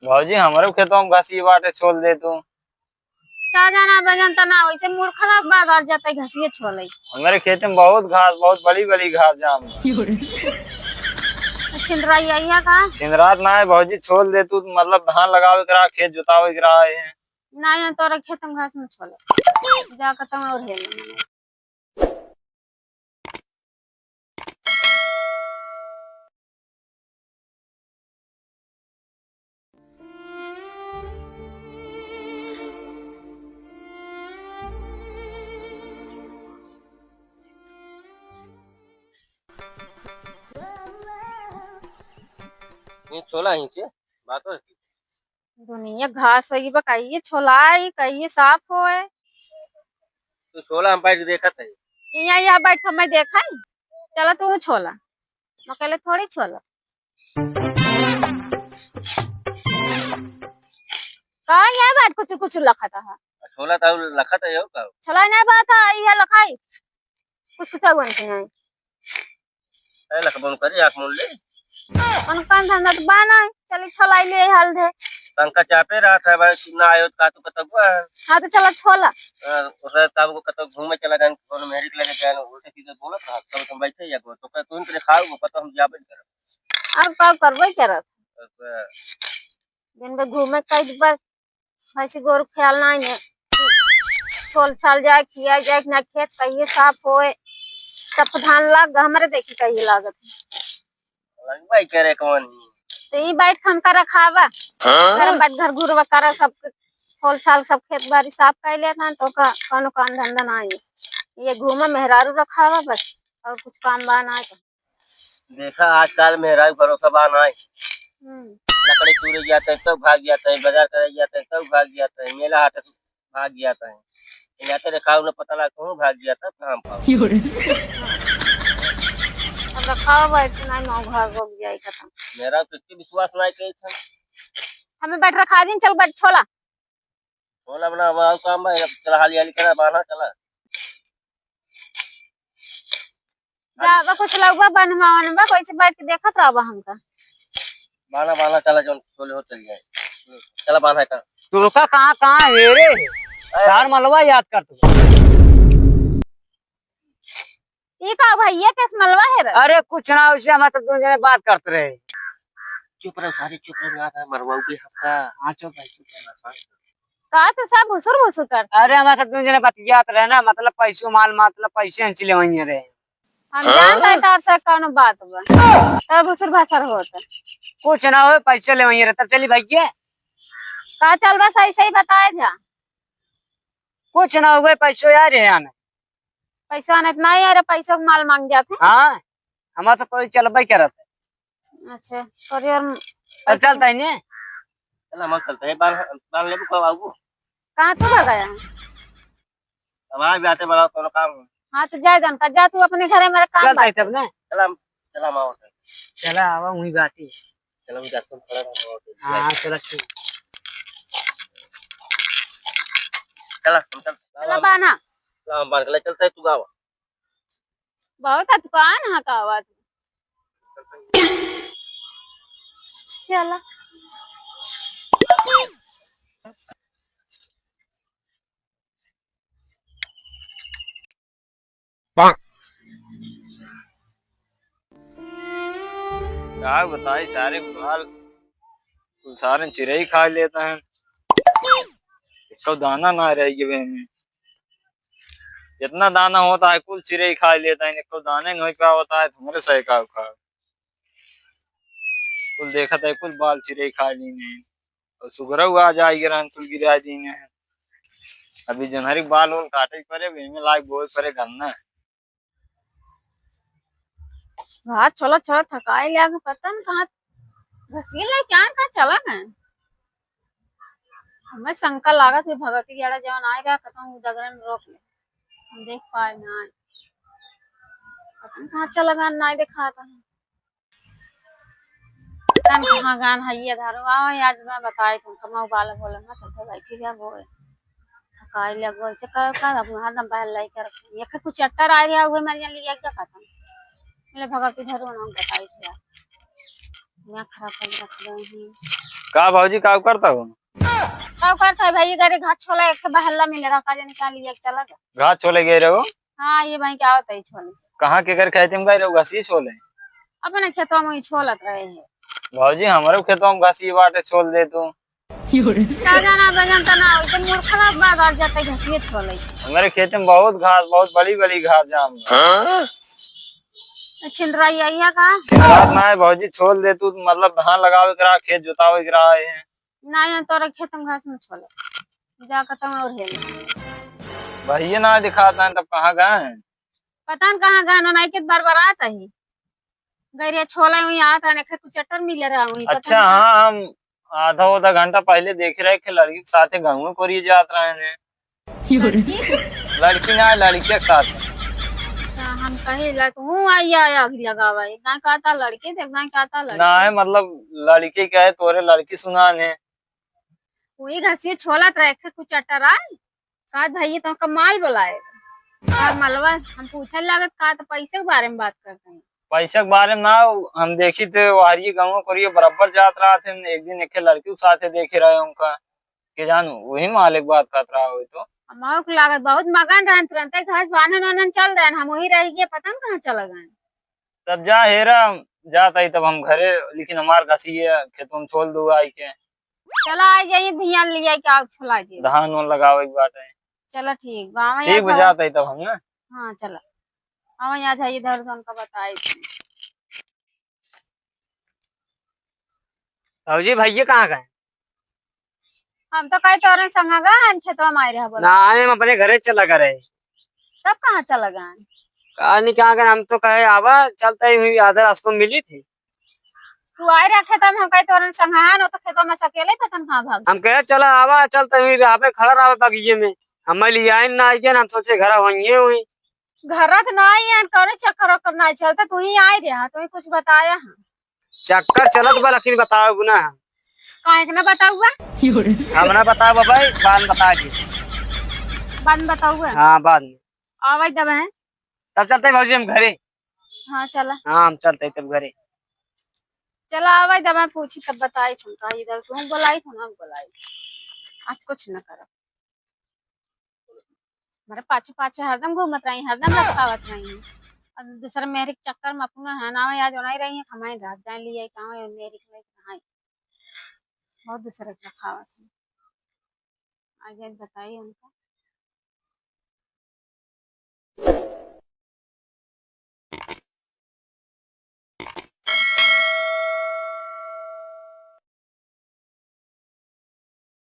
भाजी हमारे खेतों में घसी बाटे छोड़ दे तू। क्या जाना बैगन तना वैसे मूड खराब बार जाता है घसिए छोले। हमारे खेत में बहुत घास, बहुत बड़ी बड़ी घास जाम छिंदराई आई है कहाँ? सिंदरात ना है भाजी छोड़ दे तू, मतलब धान लगावे करा, खेत जुतावे करा है। ना है तोरा खेत में घास में छोले जा खत्म और है। ये छोला ही से बात है। दुनिया घास होगी बा कहिए छोलाई कहिए साफ होए। तो छोला हम बैठ देखत है। यहाँ बैठ मैं देखा ही। चला तू छोला मैं कहले थोड़ी छोला कहा यहाँ बैठ कुछ कुछ लखा था। छोला तो लखत है का छोला नहीं बात है यह लखाई कुछ कुछ बनते हैं। है लखबन करी आंख मूल ले कान धंधा तो बाना है चली छोलाई ले हाल दे तंका चापे रहा था भाई ना आयो का तो कतक हुआ। हाँ तो चला छोला उसे तब को कतक घूमे चला जान कोनो मेहरी लगे जान उल्टे सीधे बोलत रहा तब तुम बैठे या तो तुम के खाओ कत हम जाबे कर अब का करबे करत दिन में घूमे कई बस ऐसे गोर ख्याल नहीं है छोल छाल जाए किया जाए ना खेत कहिए साफ होए सब धान लाग हमारे देखी कहिए लागत लग भाई करे कौन तो ये बैठ हम का रखावा घर बैठ घर घुरवा करा सब छोल छाल सब खेत बाड़ी साफ कर लिया था तो का कोनो काम धंधा नहीं ये घूमा मेहरारू रखावा बस और कुछ काम बाना तो देखा आजकल मेरा भरोसा बाना है। लकड़ी चूरे जाते हैं तो भाग जाता है, बाजार करे जाते हैं तो भाग जाता है, मेला हाट भाग जाता है। जाते रखा उन्हें पता लगा कहूँ भाग जाता काम पाओ अब रखावा बैठ नहीं नौ घर हो जाए खत्म। मेरा तो इतनी विश्वास नहीं कही था हमें बैठ रखा दिन चल बैठ छोला छोला बना अब काम है चला हाली हाली करा बाना चला जावा कुछ लगवा बनवा कोई से बैठ के देखत रहबा हमका बाना बाना चला जो छोले हो चल जाए चला बाना है का तू का कहाँ है रे यार मलवा याद कर तू। ये का भैया कैसे मलवा है रे? अरे कुछ ना उसे हम तो दोनों जने बात करते रहे। चुप रहो सारे चुप रहो ना मरवाओ भी हक्का हाँ चुप है का तो सब भुसुर भुसुर कर। अरे हमारे साथ दोनों जने बतियात रहे ना, मतलब पैसों माल मतलब पैसे हंसी ले वहीं रहे। हम जानता है तार से कौन बात बा तब भुसुर भसर होता कुछ ना हो पैसे ले वहीं रहे तब चली भैया का चल बस ऐसे ही बताए जा कुछ ना हुए पैसों यार है यार पैसा नहीं नहीं यार पैसों का माल मांग जाते। हाँ हमारा तो कोई चल भाई क्या रहता अच्छा सॉरी और है चलता है नहीं चला मत चलता है बाल बाल ले को आऊ कहाँ तू भगाया अब आ भी आते बड़ा कोनो काम हाँ तो जाए जन का जा तू अपने घरे मेरे काम चलता है तब ना चला चला माओ चला आवा वही बात है चलो जा तुम खड़ा रहो हाँ चला ठीक चला हम चल चला बाना चला हम बाल के चलता है तू गावा बहुत दुकान है का आवाज चला क्या बताई सारे बाल सारे चिड़ै खा लेता है, इसको दाना ना रहेगी वे में जितना दाना होता है कुल चिड़ै खा लेता है, इसको दाने नहीं क्या होता है तुम्हारे सही का खा कुल देखा था कुल बाल चिड़ै खा ली नहीं और सुगर आ जाएगी रन कुल गिरा दी है। अभी जनहरी बाल वाल काटे पड़े वे में लाइक बोल पड़े करना हाँ चलो चलो थकाई लिया पता न कहाँ घसील ले क्या कहाँ चला ना हमें शंका लागत है भगवती गेड़ा जवन आएगा खत्म डगरन रोक ले हम देख पाए ना पता न कहाँ चला गान ना दिखाता है तन कहाँ गान है ये धारो आओ आज मैं बताई तुम कमाओ बाल बोले मैं चलते बैठी जा बोले थकाई लिया गोल से कर अपना हरदम बहल लाई कर ये कुछ चट्टर आ गया हुए मेरे लिए खत्म मेरे भगवती धरो ना बताई थी मैं खराब कर रख रही हूँ। का भाजी का करता हूँ? कब करता है भाई गरे घाट छोला एक बहल्ला मिल रहा का निकाल लिया चला जा। घास छोले गए रहो? हाँ ये भाई क्या होता है छोले कहाँ के घर खेते में गए रहो घसी छोले? अपने खेतों में ही छोलत रहे हैं। भाजी हमारे खेतों में घसी बाटे छोल दे तू। क्या जाना बजन तना वैसे मूर्खा बात आ जाता है घसिए छोले। हमारे खेत में बहुत घास, बहुत बड़ी बड़ी घास जाम छिंदराई आई है कहाँ रात ना है भाजी छोल दे तू, मतलब धान लगावे करा खेत जोतावे करा है। ना है तोरा खेत में घास में छोले जा खत्म और है भैया ना दिखाता है तब कहाँ गए हैं? पता न कहाँ गए नहीं के बरबरात है गैरिया छोला हुई आता है कुछ चट्टर मिल रहा हुई अच्छा हाँ, हम आधा आधा घंटा पहले देख रहे कि लड़की के साथ गाँव कोरिए जात रहे हैं। लड़की ना लड़के के साथ। अच्छा हम कहे ला तू आई आया लगावा एक कहता लड़के देख कहता ना लड़के है मतलब लड़की क्या है तोरे लड़की सुनान है। वही घसिए छोला ट्रैक कुछ चट्टर आए का भाई तो कमाल बुलाए और मलवा हम पूछने लागत का तो पैसे के बारे में बात करते हैं। पैसे के बारे में ना हम देखी थे वारी गाँव कोरिए बराबर जात रहा थे, एक दिन एक लड़की के साथ देखे रहे उनका के जान वही मालिक बात कर रहा हो तो हमारे को लागत बहुत मगन रहे तुरंत घास वाहन वाहन चल रहे हम वही रह गए पता न कहाँ चला गए। तब जा हेरा जाता ही तब हम घरे, लेकिन हमार घसी खेतों में छोल दो आई के चला आ जाइए धिया लिया क्या छोला दिए धान वान लगावे की बात है। चलो ठीक बाबा ठीक बजाता ही तब हम ना। हाँ चला अब यहाँ जाइए इधर उनका बताए भाजी भैया कहाँ गए? हम तो कई तोरे संगा गए खेतवा में आए रहे बोला ना आए हम अपने घरे चला करे। तब कहाँ चला गए कहा नहीं कहाँ गए, हम तो कहे आवा चलते ही हुई आधा रास्ते में मिली थी। तू आए रहे खेतवा में हम कई तोरे संगा है ना तो खेतवा में से अकेले पतन कहाँ भाग हम कहे चला आवा चलते हुई यहाँ खड़ा रहा बगीचे में, हमें लिए आए ना आई हम सोचे घर वही हुई। घरत ना आई है तोरे चक्कर वक्कर ना चलता तू ही आए रहा तू ही कुछ बताया है चक्कर चलत बा लेकिन बताओ ना काहे के ना बताऊआ हमने बताओ भाई बाद में बता दी। बाद में बताऊआ हाँ बाद में आवाज दबे हैं तब चलते भाजी हम घरे। हाँ चला हाँ हम चलते तब घरे। चला आवाज दबे पूछी तब बताई तुम का इधर तुम बुलाई तुम ना बुलाई आज कुछ न कर मेरे पाछे पाछे हरदम घूमत रही हरदम रखावत रही और दूसरा मेरे के चक्कर में अपना है ना याद नहीं रही है हमारे रात जान लिया कहाँ मेरे के लिए बहुत दूसरे रखावत है आज बताइए उनका।